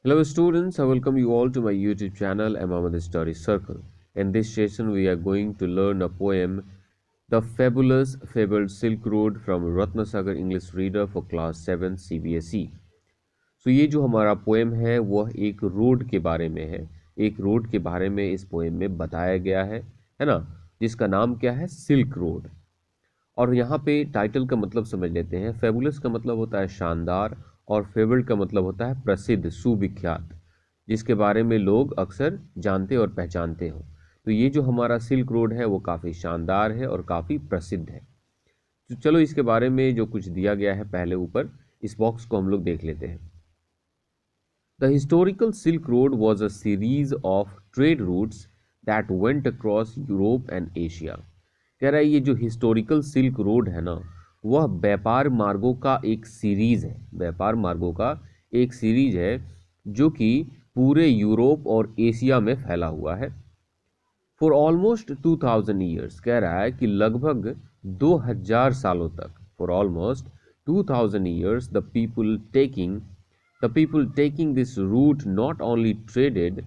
Hello students, I welcome you all to my YouTube channel Mohammed Story Circle. In this session we are going to learn a poem The Fabulous Fabled Silk Road from Ratnasagar English Reader for Class 7 CBSE. So ये जो हमारा poem है वह एक road के बारे में है। एक रोड के बारे में इस पोएम में बताया गया है ना, जिसका नाम क्या है, सिल्क रोड। और यहाँ पे टाइटल का मतलब समझ लेते हैं। फेबुलस का मतलब होता है शानदार और फेबल्ड का मतलब होता है प्रसिद्ध, सुविख्यात, जिसके बारे में लोग अक्सर जानते और पहचानते हो। तो ये जो हमारा सिल्क रोड है वो काफ़ी शानदार है और काफ़ी प्रसिद्ध है। तो चलो इसके बारे में जो कुछ दिया गया है पहले ऊपर इस बॉक्स को हम लोग देख लेते हैं। The historical silk road was a series of trade routes that went across Europe and Asia. कह रहा है ये जो हिस्टोरिकल सिल्क रोड है ना, वह व्यापार मार्गों का एक सीरीज है। व्यापार मार्गों का एक सीरीज है जो कि पूरे यूरोप और एशिया में फैला हुआ है। फॉर ऑलमोस्ट 2000 ईयर्स, कह रहा है कि लगभग 2000 सालों तक, for almost 2000 years the people taking this route not only traded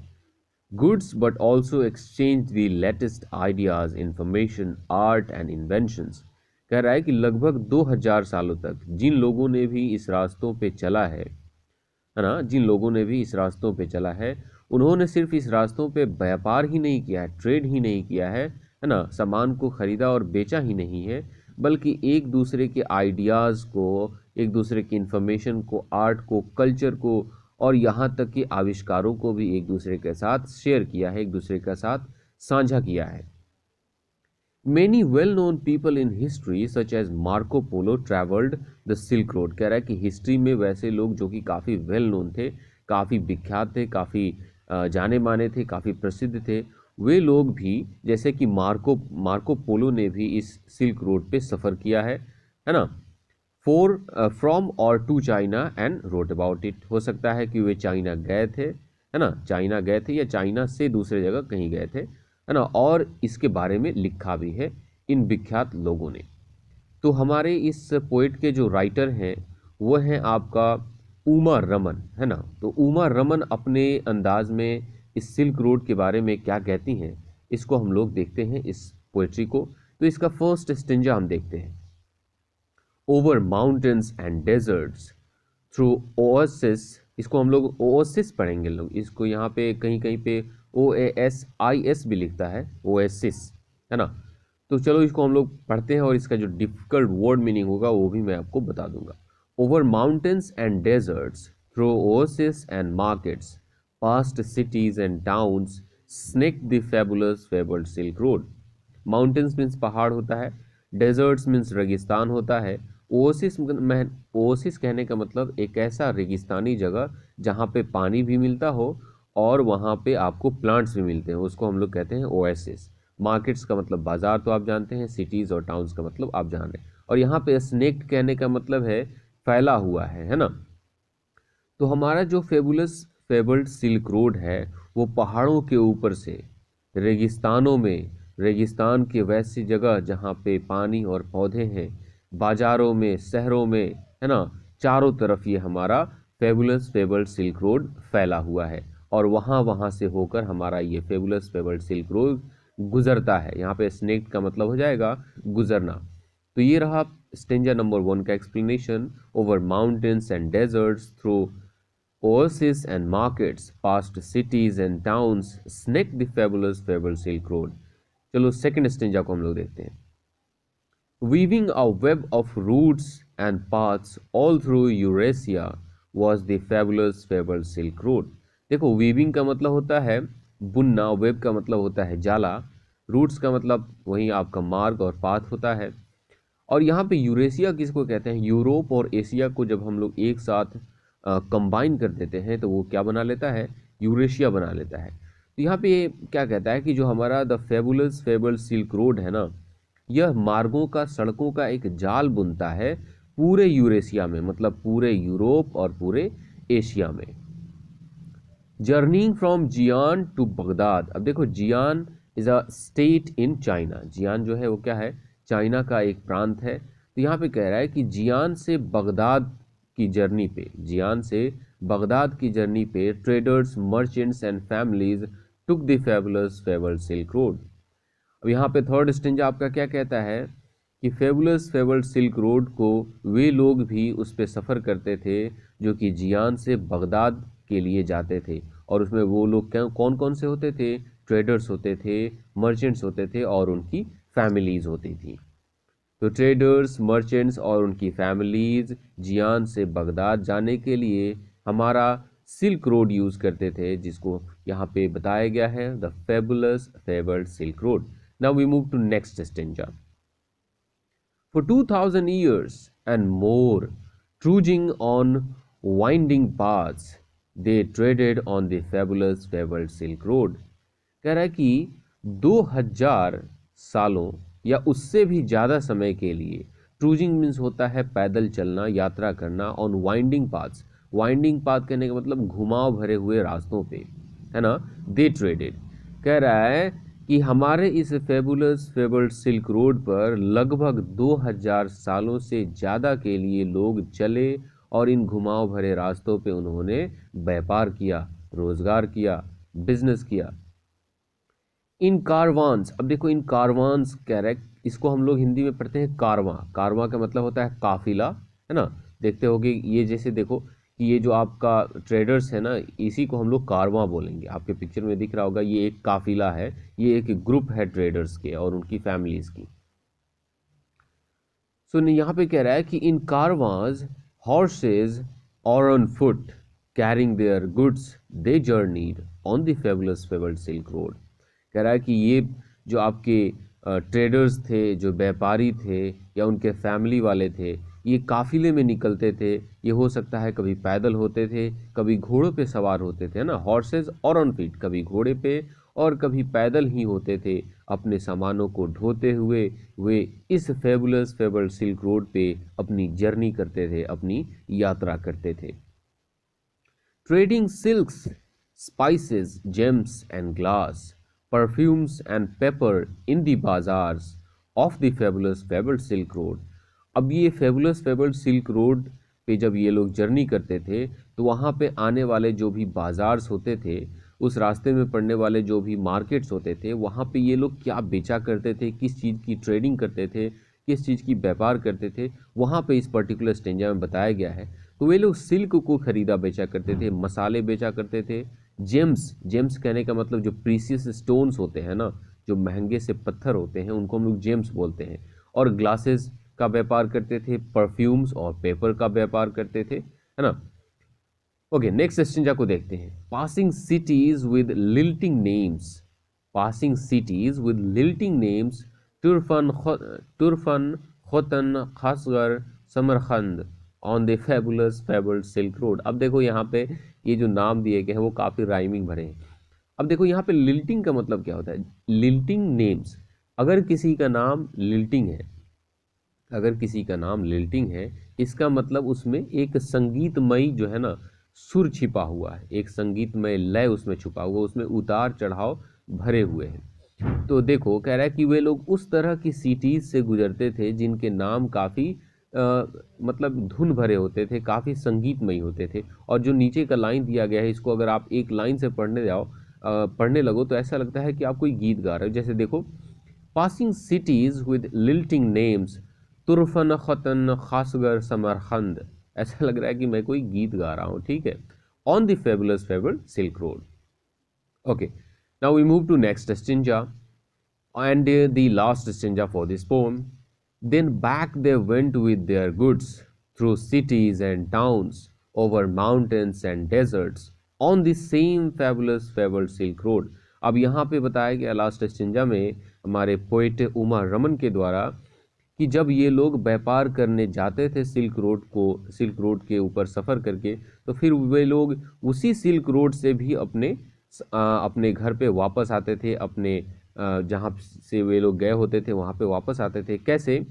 goods but also exchanged the latest ideas, information, art and inventions। कह रहा है कि लगभग 2000 सालों तक जिन लोगों ने भी इस रास्तों पे चला है ना, जिन लोगों ने भी इस रास्तों पे चला है, उन्होंने सिर्फ इस रास्तों पे व्यापार ही नहीं किया है, ट्रेड ही नहीं किया है ना, सामान को खरीदा और बेचा ही नहीं है, बल्कि एक दूसरे के आइडियाज़ को, एक दूसरे की इंफॉर्मेशन को, आर्ट को, कल्चर को और यहाँ तक कि आविष्कारों को भी एक दूसरे के साथ शेयर किया है, एक दूसरे के साथ साझा किया है। Many well-known people in history such as Marco Polo traveled the Silk Road। कह रहा है कि हिस्ट्री में वैसे लोग जो कि काफ़ी वेल नोन थे, काफ़ी विख्यात थे, काफ़ी जाने माने थे, काफ़ी प्रसिद्ध थे, वे लोग भी, जैसे कि मार्को पोलो ने भी इस सिल्क रोड पे सफ़र किया है ना। फ्रॉम और to China and wrote about it. हो सकता है कि वे चाइना गए थे, है ना, चाइना गए थे या चाइना से दूसरे जगह कहीं गए थे, है ना, और इसके बारे में लिखा भी है इन विख्यात लोगों ने। तो हमारे इस पोइट के जो राइटर हैं वो हैं आपका उमा रमन, है ना। तो उमा रमन अपने अंदाज में इस सिल्क रोड के बारे में क्या कहती हैं, इसको हम लोग देखते हैं इस पोइट्री को। तो इसका फर्स्ट स्टेंजा हम देखते हैं। Over mountains and deserts through oasis, इसको हम लोग ओएसिस पढ़ेंगे लोग, इसको यहाँ पे कहीं कहीं पे OASIS भी लिखता है, ओएसिस, है ना। तो चलो इसको हम लोग पढ़ते हैं और इसका जो डिफिकल्ट वर्ड मीनिंग होगा वो भी मैं आपको बता दूंगा। Over mountains and deserts through oasis and markets past cities and towns snake the fabulous fabled silk road. Mountains means पहाड़ होता है, डेजर्ट्स मीन्स रेगिस्तान होता है, ओसिस कहने का मतलब एक ऐसा रेगिस्तानी जगह जहाँ पे पानी भी मिलता हो और वहाँ पे आपको प्लांट्स भी मिलते हैं, उसको हम लोग कहते हैं ओएसिस। मार्केट्स का मतलब बाजार, तो आप जानते हैं। सिटीज़ और टाउन्स का मतलब आप जान रहे हैं। और यहाँ पे स्नेक्ड कहने का मतलब है फैला हुआ है ना। तो हमारा जो फेबल्ड सिल्क रोड है वो पहाड़ों के ऊपर से रेगिस्तानों में, रेगिस्तान के वैसी जगह जहाँ पे पानी और पौधे हैं, बाजारों में, शहरों में, है ना, चारों तरफ ये हमारा फेबल्ड सिल्क रोड फैला हुआ है। और वहाँ वहाँ से होकर हमारा ये फेबल्ड सिल्क रोड गुजरता है। यहाँ पे स्नेक का मतलब हो जाएगा गुजरना। तो ये रहा स्टेंजा नंबर 1 का explanation. Over mountains and deserts through oases and markets past cities and towns snake the fabulous silk road। चलो सेकंड स्टेंजा को हम लोग देखते हैं। Weaving a web of roots and paths all through Eurasia was the fabled silk road। देखो, weaving का मतलब होता है बुनना, वेब का मतलब होता है जाला, रूट्स का मतलब वही आपका मार्ग और पाथ होता है। और यहाँ पे यूरेशिया किसको कहते हैं, यूरोप और एशिया को जब हम लोग एक साथ कंबाइन कर देते हैं तो वो क्या बना लेता है, यूरेशिया बना लेता है। तो यहाँ पे क्या कहता है कि जो हमारा द फेबल्ड सिल्क रोड है ना, यह मार्गों का, सड़कों का एक जाल बुनता है पूरे यूरेशिया में, मतलब पूरे यूरोप और पूरे एशिया में। Journeying from Xian to Baghdad. अब देखो, Xian is a state in China. Xian जो है वो क्या है, चाइना का एक प्रांत है। तो यहाँ पे कह रहा है कि जियान से बगदाद की जर्नी पे, जियान से बगदाद की जर्नी पे traders, merchants and families took the fabulous fabled silk road. अब यहाँ पे थर्ड स्टेंजा आपका क्या कहता है कि फेबुलस फेबल्ड सिल्क रोड को वे लोग भी उस पर सफ़र करते थे जो कि जियान से बगदाद के लिए जाते थे, और उसमें वो लोग कौन कौन से होते थे? ट्रेडर्स होते थे, मर्चेंट्स होते थे और उनकी फैमिलीज होती थी। तो ट्रेडर्स, मर्चेंट्स और उनकी फैमिलीज जियान से बगदाद जाने के लिए हमारा सिल्क रोड यूज़ करते थे, जिसको यहाँ पे बताया गया है the fabulous fabled silk road. Now we move to next stanza. For 2000 years and more, trudging on winding paths, they traded on the fabulous fabled Silk Road। कह रहा है कि 2000 सालों या उससे भी ज़्यादा समय के लिए, ट्रूजिंग मीन्स होता है पैदल चलना, यात्रा करना, on winding paths. Winding path कहने का मतलब घुमाव भरे हुए रास्तों पे, है ना। दे ट्रेडेड, कह रहा है कि हमारे इस फेबुलस फेबल्ड सिल्क रोड पर लगभग 2000 सालों से ज़्यादा के लिए लोग चले और इन घुमाव भरे रास्तों पे उन्होंने व्यापार किया, रोजगार किया, बिजनेस किया। इन कारवान्स, अब देखो इन कारवान्स कैरेक्ट, इसको हम लोग हिंदी में पढ़ते हैं कारवां। कारवां का मतलब होता है काफिला, है ना। देखते होगे ये, जैसे देखो कि ये जो आपका ट्रेडर्स है ना, इसी को हम लोग कारवां बोलेंगे। आपके पिक्चर में दिख रहा होगा ये एक काफिला है, ये एक ग्रुप है ट्रेडर्स के और उनकी फैमिलीज की। सो यहाँ पे कह रहा है कि इन कारवांस, हॉर्सेज और on foot carrying their goods, they journeyed on the fabulous fabled silk road. कह रहा है कि ये जो आपके ट्रेडर्स थे, जो व्यापारी थे या उनके फैमिली वाले थे, ये काफिले में निकलते थे। ये हो सकता है कभी पैदल होते थे, कभी घोड़ों पे सवार होते थे, ना, हॉर्सेस और ऑन फीट, कभी घोड़े पे और कभी पैदल ही होते थे। अपने सामानों को ढोते हुए वे इस फेबुलस फेबल्ड सिल्क रोड पे अपनी जर्नी करते थे, अपनी यात्रा करते थे। Trading silks, spices, James and glass, perfumes and pepper in the bazaars of the fabulous fabled silk road। अब ये फेबुलस फेबल्ड सिल्क रोड पे जब ये लोग जर्नी करते थे तो वहाँ पे आने वाले जो भी बाजार्स होते थे, उस रास्ते में पड़ने वाले जो भी मार्केट्स होते थे, वहाँ पे ये लोग क्या बेचा करते थे, किस चीज़ की ट्रेडिंग करते थे, किस चीज़ की व्यापार करते थे, वहाँ पे इस पर्टिकुलर स्टेंजा में बताया गया है। तो वे लोग सिल्क को खरीदा बेचा करते थे, मसाले बेचा करते थे, जेम्स, जेम्स कहने का मतलब जो प्रीसियस स्टोन्स होते हैं ना, जो महंगे से पत्थर होते हैं, उनको हम लोग जेम्स बोलते हैं, और ग्लासेस का व्यापार करते थे, परफ्यूम्स और पेपर का व्यापार करते थे, है ना। ओके, नेक्स्ट स्टेंजा को देखते हैं। Passing cities with lilting names, passing cities with lilting names, Turfan, Khotan, Kashgar, Samarkand on the fabulous fabled silk road. अब देखो यहाँ पे ये जो नाम दिए गए हैं वो काफ़ी राइमिंग भरे हैं। अब देखो यहाँ पे लिल्टिंग का मतलब क्या होता है? लिल्टिंग नेम्स, अगर किसी का नाम लिल्टिंग है, अगर किसी का नाम लिल्टिंग है, इसका मतलब उसमें एक संगीतमयी जो है ना सुर छिपा हुआ है, एक संगीतमय लय उसमें छुपा हुआ, उसमें उतार चढ़ाव भरे हुए हैं। तो देखो कह रहा है कि वे लोग उस तरह की सिटीज से गुजरते थे जिनके नाम काफ़ी मतलब धुन भरे होते थे, काफ़ी संगीतमयी होते थे। और जो नीचे का लाइन दिया गया है, इसको अगर आप एक लाइन से पढ़ने लगो तो ऐसा लगता है कि आप कोई गीत गा रहे हो। जैसे देखो, passing cities with lilting names, तुरफन, खतन, खासगर, समरखंद, ऐसा लग रहा है कि मैं कोई गीत गा रहा हूँ, ठीक है। On the fabulous fabled silk road. Okay, now we move to next stanza and the last stanza for this poem. Then back they went with their goods through cities and towns, over mountains and deserts, on the same fabulous fabled silk road। अब यहाँ पे बताया गया last stanza में हमारे poet Uma Raman के द्वारा कि जब ये लोग व्यापार करने जाते थे सिल्क रोड के ऊपर सफ़र करके, तो फिर वे लोग उसी सिल्क रोड से भी अपने घर पे वापस आते थे, अपने जहाँ से वे लोग गए होते थे वहाँ पे वापस आते थे। कैसे?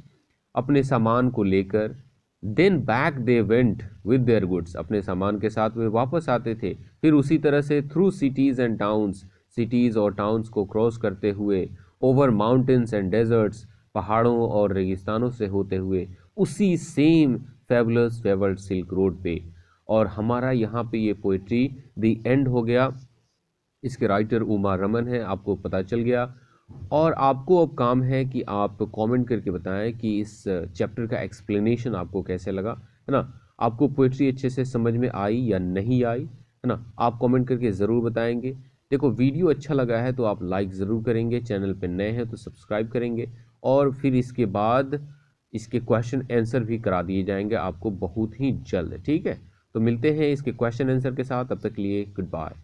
अपने सामान को लेकर। Then back they went with their goods, अपने सामान के साथ वे वापस आते थे। फिर उसी तरह से through cities and towns, cities और टाउन्स को क्रॉस करते हुए, ओवर माउंटेन्स एंड डेजर्ट्स, पहाड़ों और रेगिस्तानों से होते हुए, उसी same fabulous fabled silk road पे, और हमारा यहाँ पे ये पोइट्री द एंड हो गया। इसके राइटर उमा रमन है, आपको पता चल गया। और आपको अब काम है कि आप कमेंट करके बताएं कि इस चैप्टर का एक्सप्लेनेशन आपको कैसे लगा, है ना। आपको पोइट्री अच्छे से समझ में आई या नहीं आई, है ना, आप कमेंट करके ज़रूर बताएंगे। देखो, वीडियो अच्छा लगा है तो आप लाइक ज़रूर करेंगे, चैनल पे नए हैं तो सब्सक्राइब करेंगे, और फिर इसके बाद इसके क्वेश्चन आंसर भी करा दिए जाएंगे आपको बहुत ही जल्द, ठीक है। तो मिलते हैं इसके क्वेश्चन आंसर के साथ, तब तक के लिए गुड बाय।